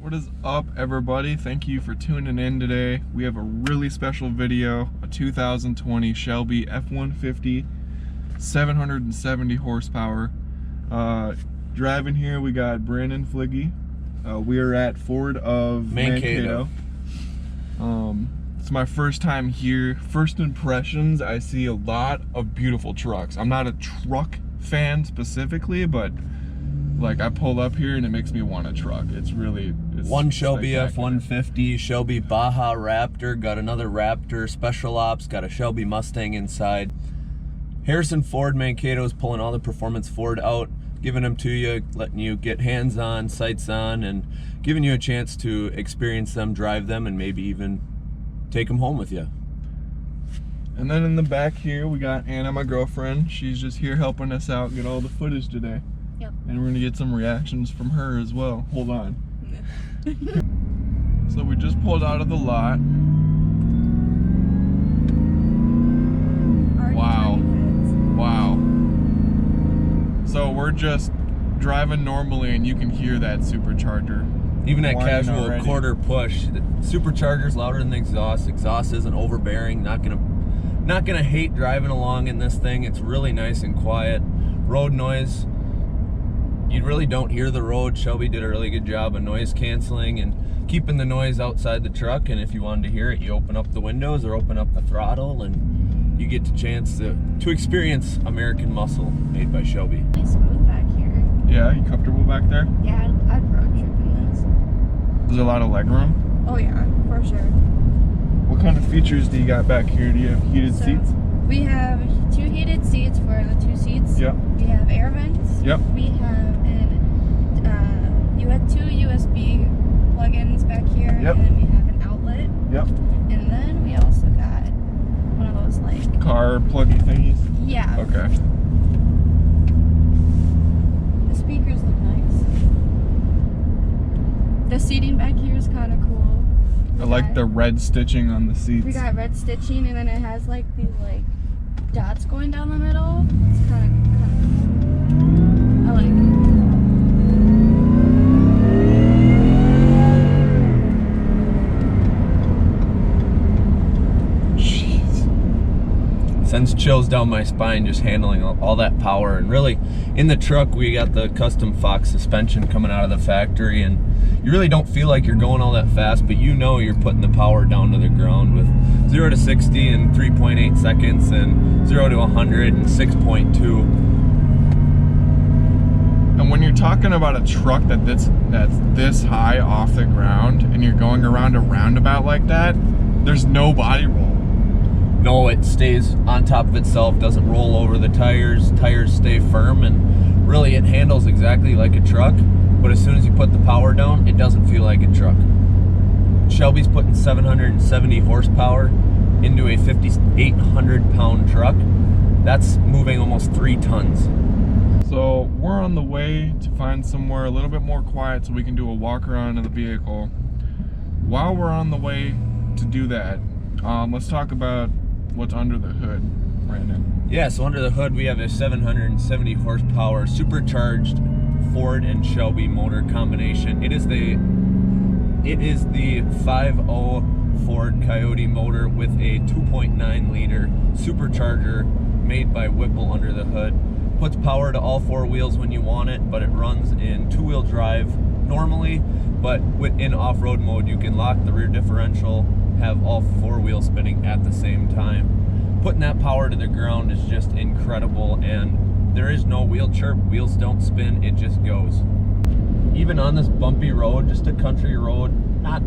What is up, everybody? Thank you for tuning in today. We have a really special video, a 2020 Shelby F-150, 770 horsepower. Driving here, we got Brandon Fliggy. We are at Ford of Mankato. It's my first time here. First impressions, I see a lot of beautiful trucks. I'm not a truck fan specifically, but like I pull up here and it makes me want a truck. It's one Shelby F-150, Shelby Baja Raptor, got another Raptor Special Ops, got a Shelby Mustang inside. Harrison Ford Mankato is pulling all the performance Ford out, giving them to you, letting you get hands on, sights on, and giving you a chance to experience them, drive them, and maybe even take them home with you. And then in the back here, we got Anna, my girlfriend. She's just here helping us out, get all the footage today. Yep. And we're gonna get some reactions from her as well. Hold on. So we just pulled out of the lot. Wow. Wow. So we're just driving normally and you can hear that supercharger. Even at casual already. Quarter push, the supercharger's louder than the exhaust. Exhaust isn't overbearing. Not gonna hate driving along in this thing. It's really nice and quiet. Road noise, you really don't hear the road. Shelby did a really good job of noise canceling and keeping the noise outside the truck. And if you wanted to hear it, you open up the windows or open up the throttle and you get the chance to experience American muscle made by Shelby. Really smooth back here. Yeah, you comfortable back there? Yeah, I'd road trip in this. There's a lot of leg room. Oh yeah, for sure. What kind of features do you got back here? Do you have heated seats? We have 2 heated seats for the 2 seats. Yep. We have air vents. Yep. We have you have 2 USB plugins back here. Yep. And then we have an outlet. Yep. And then we also got one of those like Car pluggy thingies? Yeah. Okay. The speakers look nice. The seating back here is kind of cool. I like the red stitching on the seats. We got red stitching, and then it has like these like dots going down the middle. It's kind of I like it. Jeez. Sends chills down my spine just handling all that power. And really, in the truck, we got the custom Fox suspension coming out of the factory, and you really don't feel like you're going all that fast, but you know you're putting the power down to the ground with 0 to 60 in 3.8 seconds and 0 to 100 in 6.2. And when you're talking about a truck that's this high off the ground and you're going around a roundabout like that, there's no body roll. No, it stays on top of itself, doesn't roll over the tires. Tires stay firm, and really it handles exactly like a truck. But as soon as you put the power down, it doesn't feel like a truck. Shelby's putting 770 horsepower into a 5,800 pound truck. That's moving almost 3 tons. So we're on the way to find somewhere a little bit more quiet so we can do a walk around of the vehicle. While we're on the way to do that, let's talk about what's under the hood, Brandon. Yeah, so under the hood we have a 770 horsepower supercharged Ford and Shelby motor combination. It is the 5.0 Ford Coyote motor with a 2.9 liter supercharger made by Whipple under the hood. Puts power to all 4 wheels when you want it, but it runs in 2-wheel drive normally, but in off-road mode you can lock the rear differential, have all 4 wheels spinning at the same time. Putting that power to the ground is just incredible, and there is no wheel chirp, wheels don't spin, it just goes. Even on this bumpy road, just a country road, not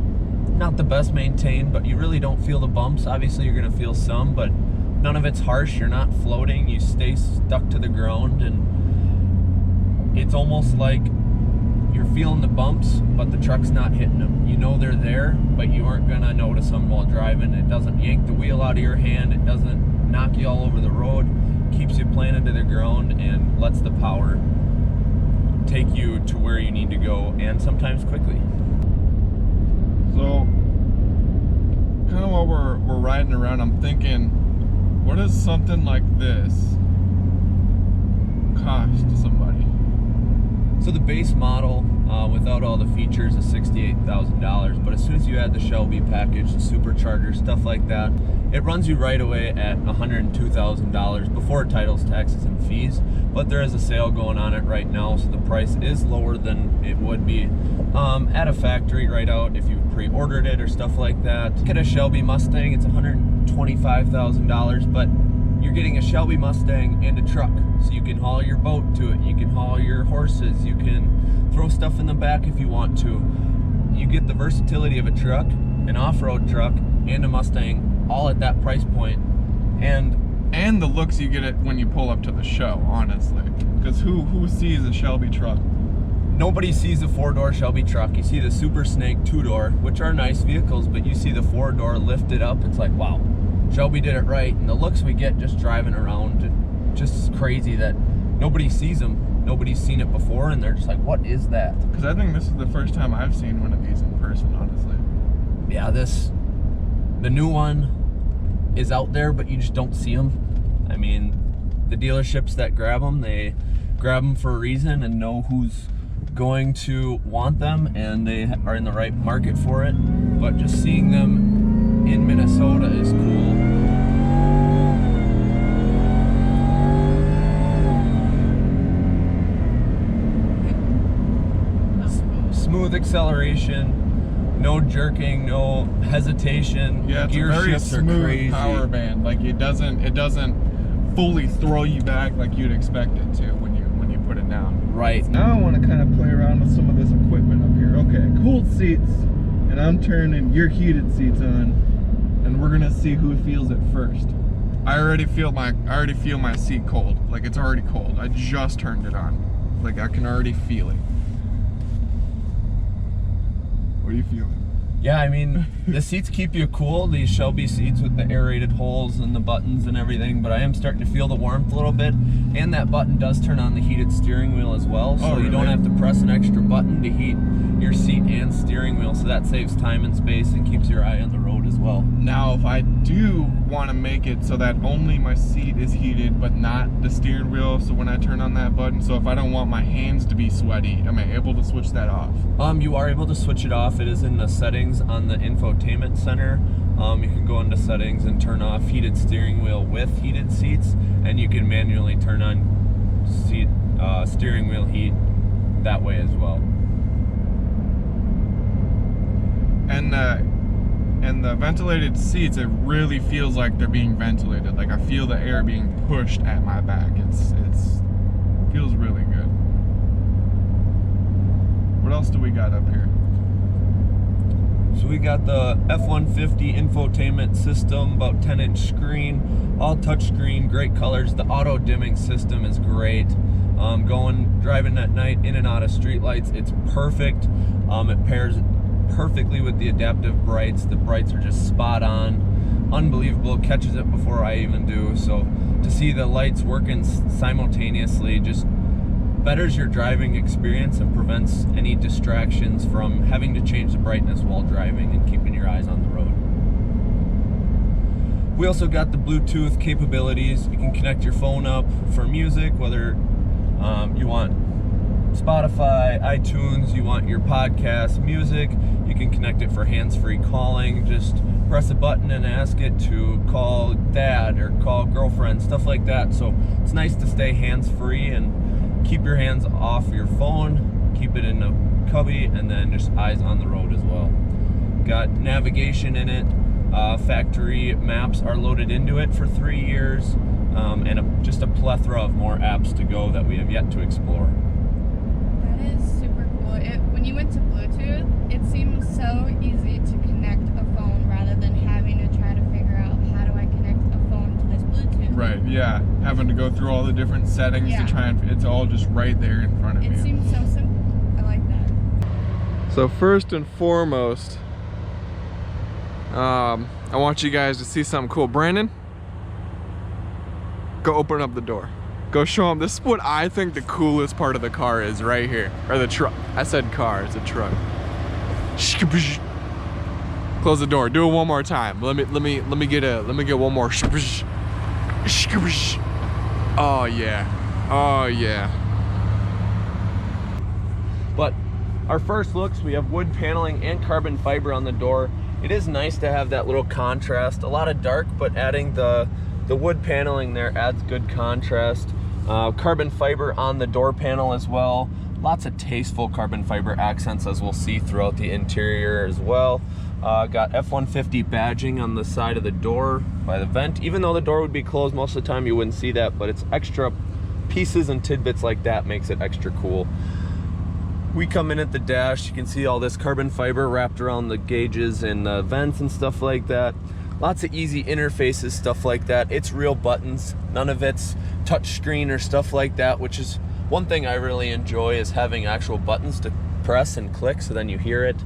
the best maintained, but you really don't feel the bumps. Obviously you're gonna feel some, but none of it's harsh, you're not floating, you stay stuck to the ground, and it's almost like you're feeling the bumps, but the truck's not hitting them. You know they're there, but you aren't gonna notice them while driving. It doesn't yank the wheel out of your hand, it doesn't knock you all over the road, keeps you planted to the ground and lets the power take you to where you need to go, and sometimes quickly. So kind of while we're riding around, I'm thinking, what does something like this cost somebody? So the base model, without all the features, is $68,000. But as soon as you add the Shelby package, the supercharger, stuff like that, it runs you right away at $102,000 before titles, taxes, and fees. But there is a sale going on it right now, so the price is lower than it would be at a factory right out if you pre-ordered it or stuff like that. Get a Shelby Mustang, it's $125,000, but you're getting a Shelby Mustang and a truck, so you can haul your boat to it, you can haul your horses, you can throw stuff in the back if you want to. You get the versatility of a truck, an off-road truck, and a Mustang, all at that price point. And the looks you get it when you pull up to the show, honestly. Because who sees a Shelby truck? Nobody sees a four-door Shelby truck. You see the Super Snake two-door, which are nice vehicles, but you see the four-door lifted up, it's like, wow, Shelby did it right. And the looks we get just driving around, just crazy that nobody sees them. Nobody's seen it before, and they're just like, what is that? Because I think this is the first time I've seen one of these in person, honestly. Yeah, the new one is out there, but you just don't see them. I mean, the dealerships that grab them, they grab them for a reason and know who's going to want them, and they are in the right market for it. But just seeing them in Minnesota is cool. Smooth acceleration, no jerking, no hesitation. Yeah, it's Gear a very shifts are smooth crazy. power band. Like it doesn't fully throw you back like you'd expect it to when you put it down. Right. Now I want to kind of play around with some of this equipment up here. Okay, cooled seats, and I'm turning your heated seats on, and we're gonna see who feels it first. I already feel my seat cold. Like it's already cold. I just turned it on. Like I can already feel it. What are you feeling? Yeah, I mean, the seats keep you cool, these Shelby seats with the aerated holes and the buttons and everything, but I am starting to feel the warmth a little bit, and that button does turn on the heated steering wheel as well, so really? You don't have to press an extra button to heat your seat and steering wheel, so that saves time and space and keeps your eye on the road as well. Now, if I do want to make it so that only my seat is heated, but not the steering wheel, so when I turn on that button, so if I don't want my hands to be sweaty, am I able to switch that off? You are able to switch it off. It is in the settings on the infotainment center. You can go into settings and turn off heated steering wheel with heated seats, and you can manually turn on steering wheel heat that way as well. And the ventilated seats, it really feels like they're being ventilated. Like I feel the air being pushed at my back. It feels really good. What else do we got up here? So we got the F-150 infotainment system, about 10-inch screen, all touchscreen, great colors. The auto dimming system is great. Driving at night in and out of streetlights, it's perfect. It pairs perfectly with the adaptive brights. The brights are just spot on, unbelievable, catches it before I even do. So to see the lights working simultaneously just betters your driving experience and prevents any distractions from having to change the brightness while driving and keeping your eyes on the road. We also got the Bluetooth capabilities. You can connect your phone up for music, whether you want Spotify, iTunes, you want your podcast music. You can connect it for hands-free calling. Just press a button and ask it to call dad or call girlfriend, stuff like that. So it's nice to stay hands-free and keep your hands off your phone, keep it in a cubby, and then just eyes on the road as well. Got navigation in it. Factory maps are loaded into it for 3 years, and just a plethora of more apps to go that we have yet to explore. That is super cool. When you went to Bluetooth, it seemed so easy to connect a phone rather than having to try to figure out how do I connect a phone to this Bluetooth. Right, yeah. Having to go through all the different settings to try and, it's all just right there in front of you. It seems so simple. I like that. So first and foremost, I want you guys to see something cool. Brandon, go open up the door. Go show them. This is what I think the coolest part of the car is right here. Or the truck. I said car, it's a truck. Close the door. Do it one more time. Let me get one more. Oh yeah. Oh yeah. Our first looks, we have wood paneling and carbon fiber on the door. It is nice to have that little contrast. A lot of dark, but adding the wood paneling there adds good contrast. Carbon fiber on the door panel as well. Lots of tasteful carbon fiber accents, as we'll see throughout the interior as well. Got F-150 badging on the side of the door by the vent. Even though the door would be closed most of the time, you wouldn't see that, but it's extra pieces and tidbits like that makes it extra cool. We come in at the dash, you can see all this carbon fiber wrapped around the gauges and the vents and stuff like that. Lots of easy interfaces, stuff like that. It's real buttons, none of it's touch screen or stuff like that, which is one thing I really enjoy, is having actual buttons to press and click so then you hear it.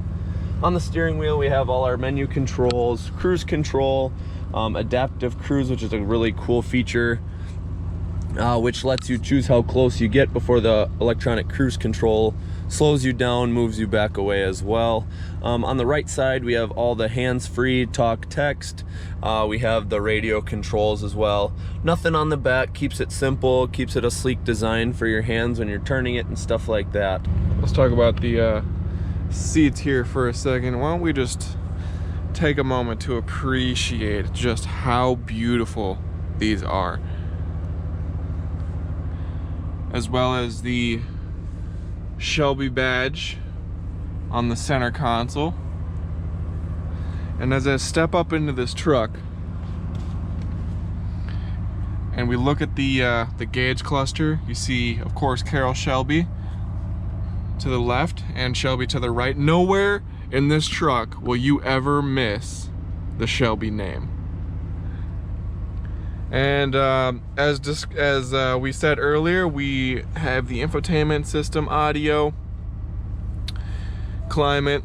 On the steering wheel, we have all our menu controls, cruise control, adaptive cruise, which is a really cool feature, which lets you choose how close you get before the electronic cruise control slows you down, moves you back away as well. On the right side, we have all the hands-free talk text. We have the radio controls as well. Nothing on the back, keeps it simple, keeps it a sleek design for your hands when you're turning it and stuff like that. Let's talk about the seats here for a second. Why don't we just take a moment to appreciate just how beautiful these are, as well as the Shelby badge on the center console. And as I step up into this truck and we look at the gauge cluster, you see, of course, Carroll Shelby to the left and Shelby to the right. Nowhere in this truck will you ever miss the Shelby name. And as we said earlier, we have the infotainment system, audio, climate,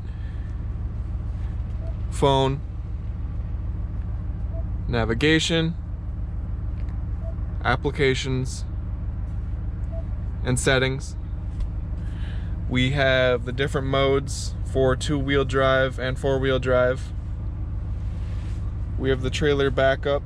phone, navigation, applications, and settings. We have the different modes for two-wheel drive and four-wheel drive. We have the trailer backup,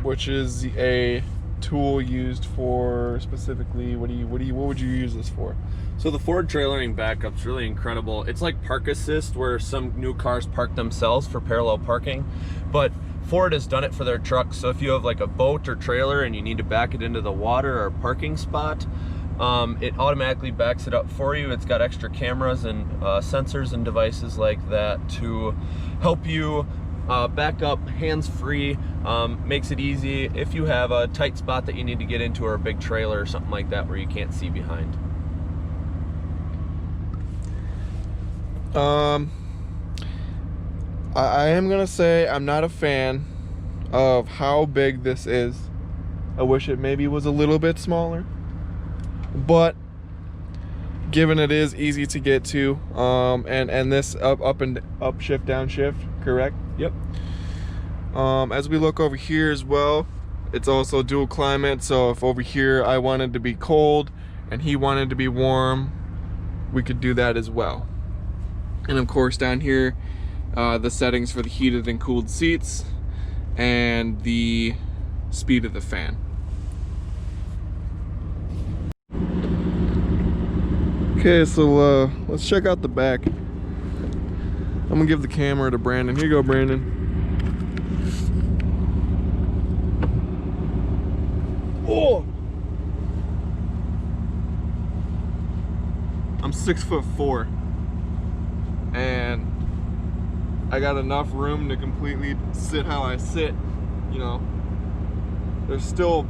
which is a tool used for specifically, what would you use this for? So the Ford trailering backup's really incredible. It's like park assist, where some new cars park themselves for parallel parking, but Ford has done it for their trucks. So if you have like a boat or trailer and you need to back it into the water or parking spot, it automatically backs it up for you. It's got extra cameras and sensors and devices like that to help you back up hands-free. Makes it easy if you have a tight spot that you need to get into, or a big trailer or something like that where you can't see behind. I am gonna say I'm not a fan of how big this is. I wish it maybe was a little bit smaller, but given it is easy to get to, and this up shift down shift, correct? Yep. As we look over here as well, it's also dual climate, so if over here I wanted to be cold and he wanted to be warm, we could do that as well. And of course down here, the settings for the heated and cooled seats and the speed of the fan. Okay, so let's check out the back. I'm gonna give the camera to Brandon. Here you go, Brandon. Oh! I'm 6'4", and I got enough room to completely sit how I sit. You know, there's still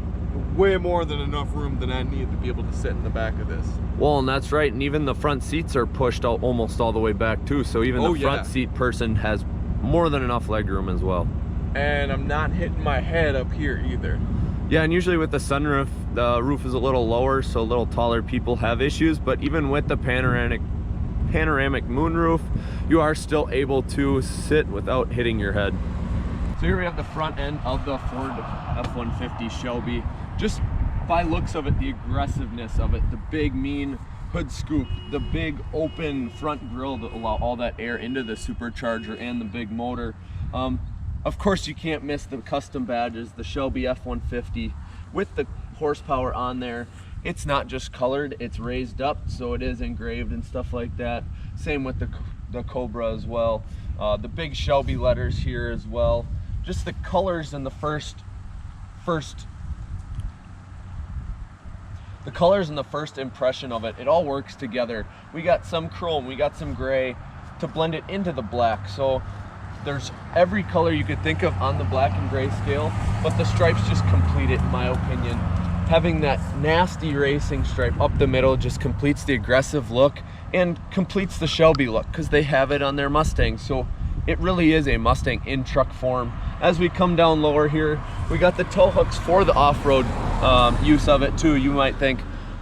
way more than enough room than I need to be able to sit in the back of this. Well, and that's right, and even the front seats are pushed out almost all the way back too, so even the front seat person has more than enough leg room as well. And I'm not hitting my head up here either. Yeah, and usually with the sunroof, the roof is a little lower, so a little taller people have issues, but even with the panoramic moonroof, you are still able to sit without hitting your head. So here we have the front end of the Ford F-150 Shelby. Just by looks of it, the aggressiveness of it, the big mean hood scoop, the big open front grille to allow all that air into the supercharger and the big motor. Of course, you can't miss the custom badges, the Shelby F-150 with the horsepower on there. it's not just colored, it's raised up, so it is engraved and stuff like that. Same with the Cobra as well. The big Shelby letters here as well. Just the colors in the first impression of it, it all works together. We got some chrome, we got some gray to blend it into the black. So there's every color you could think of on the black and gray scale, but the stripes just complete it, in my opinion. Having that nasty racing stripe up the middle just completes the aggressive look and completes the Shelby look, because they have it on their Mustang. So it really is a Mustang in truck form. As we come down lower here, we got the tow hooks for the off-road use of it too. You might think,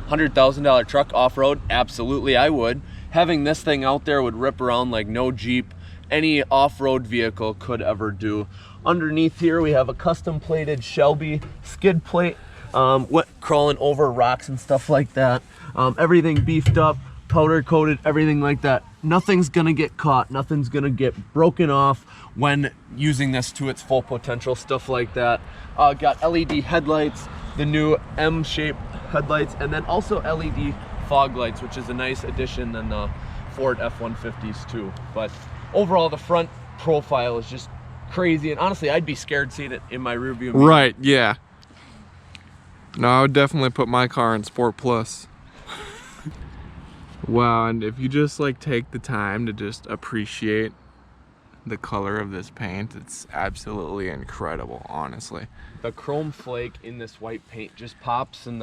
$100,000 truck off-road? Absolutely, I would. Having this thing out there would rip around like no Jeep, any off-road vehicle could ever do. Underneath here, we have a custom plated Shelby skid plate, crawling over rocks and stuff like that. Everything beefed up, powder coated, everything like that. Nothing's gonna get caught, nothing's gonna get broken off when using this to its full potential, stuff like that. Got LED headlights, the new M-shaped headlights, and then also LED fog lights, which is a nice addition than the Ford F-150s too. But overall, the front profile is just crazy, and honestly, I'd be scared seeing it in my rearview mirror. Right, yeah. No, I would definitely put my car in Sport Plus. Wow, and if you just like take the time to just appreciate the color of this paint, it's absolutely incredible, honestly. The chrome flake in this white paint just pops, and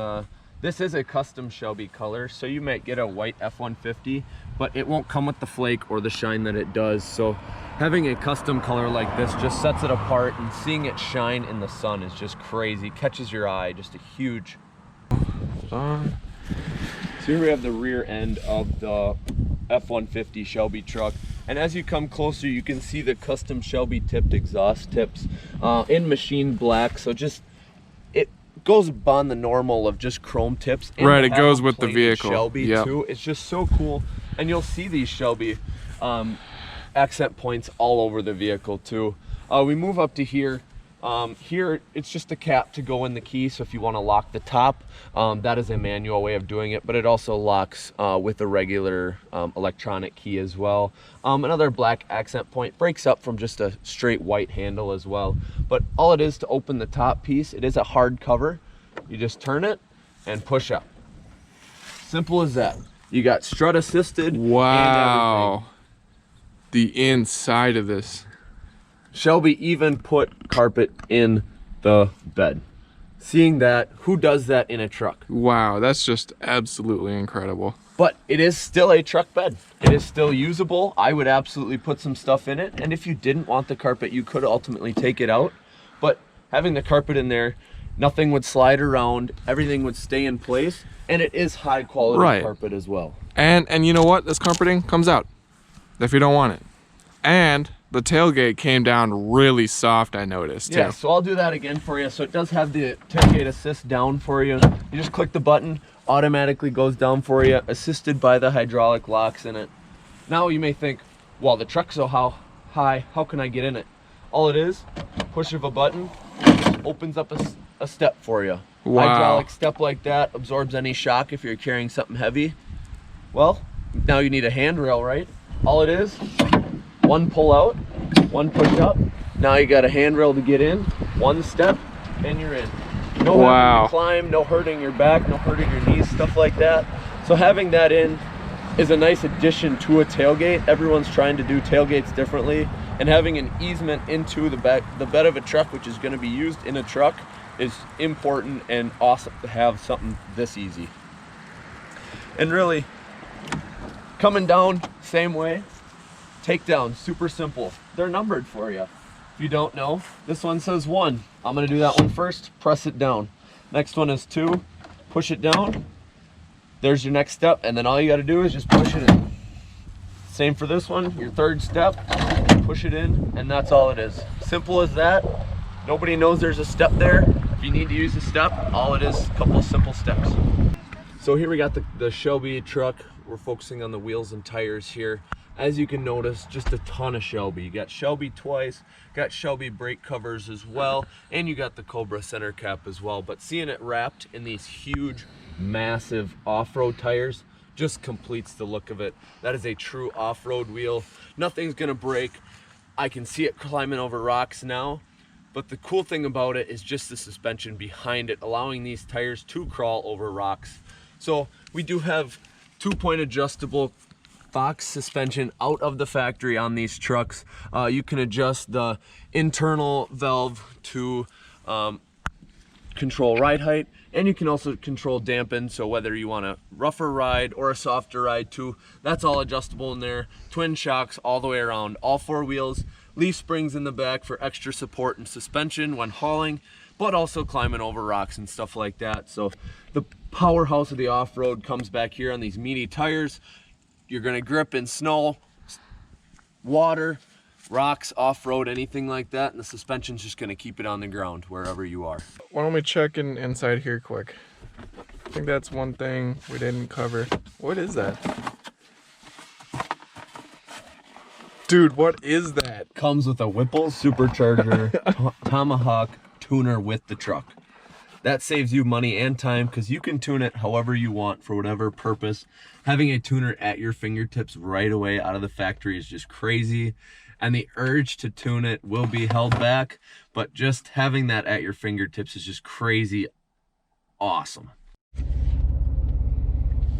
this is a custom Shelby color, so you might get a white F-150, but it won't come with the flake or the shine that it does. So having a custom color like this just sets it apart, and seeing it shine in the sun is just crazy, catches your eye, just a huge. So here we have the rear end of the F-150 Shelby truck, and as you come closer you can see the custom Shelby tipped exhaust tips in machine black. So just it goes beyond the normal of just chrome tips, and right, it goes with the vehicle. Shelby too. It's just so cool, and you'll see these Shelby accent points all over the vehicle too. We move up to here. Here it's just a cap to go in the key, so if you want to lock the top, that is a manual way of doing it, but it also locks with a regular electronic key as well. Another black accent point, breaks up from just a straight white handle as well. But all it is to open the top piece, it is a hard cover. You just turn it and push up. Simple as that. You got strut assisted. Wow. And the inside of this. Shelby even put carpet in the bed. Seeing that, who does that in a truck? Wow, that's just absolutely incredible. But it is still a truck bed. It is still usable. I would absolutely put some stuff in it. And if you didn't want the carpet, you could ultimately take it out. But having the carpet in there, nothing would slide around. Everything would stay in place. And it is high quality carpet as well. And you know what? This carpeting comes out if you don't want it. And the tailgate came down really soft, I noticed, too. Yeah, so I'll do that again for you. So it does have the tailgate assist down for you. You just click the button, automatically goes down for you, assisted by the hydraulic locks in it. Now you may think, well, the truck's so high, how can I get in it? All it is, push of a button, opens up a step for you. Wow. Hydraulic step like that absorbs any shock if you're carrying something heavy. Well, now you need a handrail, right? All it is, one pull out, one push up. Now you got a handrail to get in, one step, and you're in. No having to climb, no hurting your back, no hurting your knees, stuff like that. So having that in is a nice addition to a tailgate. Everyone's trying to do tailgates differently, and having an easement into the bed of a truck, which is going to be used in a truck, is important and awesome to have something this easy. And really, coming down, same way. Takedown, super simple. They're numbered for you. If you don't know, this one says 1. I'm gonna do that one first, press it down. Next one is 2, push it down. There's your next step, and then all you gotta do is just push it in. Same for this one, your third step, push it in, and that's all it is. Simple as that. Nobody knows there's a step there. If you need to use a step, all it is, a couple of simple steps. So here we got the Shelby truck. We're focusing on the wheels and tires here. As you can notice, just a ton of Shelby. You got Shelby twice, got Shelby brake covers as well, and you got the Cobra center cap as well. But seeing it wrapped in these huge massive off-road tires just completes the look of it. That is a true off-road wheel. Nothing's gonna break. I can see it climbing over rocks now, but the cool thing about it is just the suspension behind it, allowing these tires to crawl over rocks. So we do have 2-point adjustable box suspension out of the factory on these trucks. You can adjust the internal valve to control ride height, and you can also control dampen, so whether you want a rougher ride or a softer ride too, that's all adjustable in there. Twin shocks all the way around, all 4 wheels, leaf springs in the back for extra support and suspension when hauling, but also climbing over rocks and stuff like that. So the powerhouse of the off-road comes back here on these meaty tires. You're gonna grip in snow, water, rocks, off-road, anything like that, and the suspension's just gonna keep it on the ground wherever you are. Why don't we check inside here quick? I think that's one thing we didn't cover. What is that? Dude, what is that? Comes with a Whipple supercharger Tomahawk tuner with the truck. That saves you money and time because you can tune it however you want for whatever purpose. Having a tuner at your fingertips right away out of the factory is just crazy. And the urge to tune it will be held back, but just having that at your fingertips is just crazy awesome.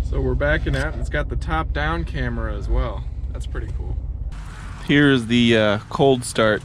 So we're backing out, and it's got the top-down camera as well. That's pretty cool. Here's the cold start.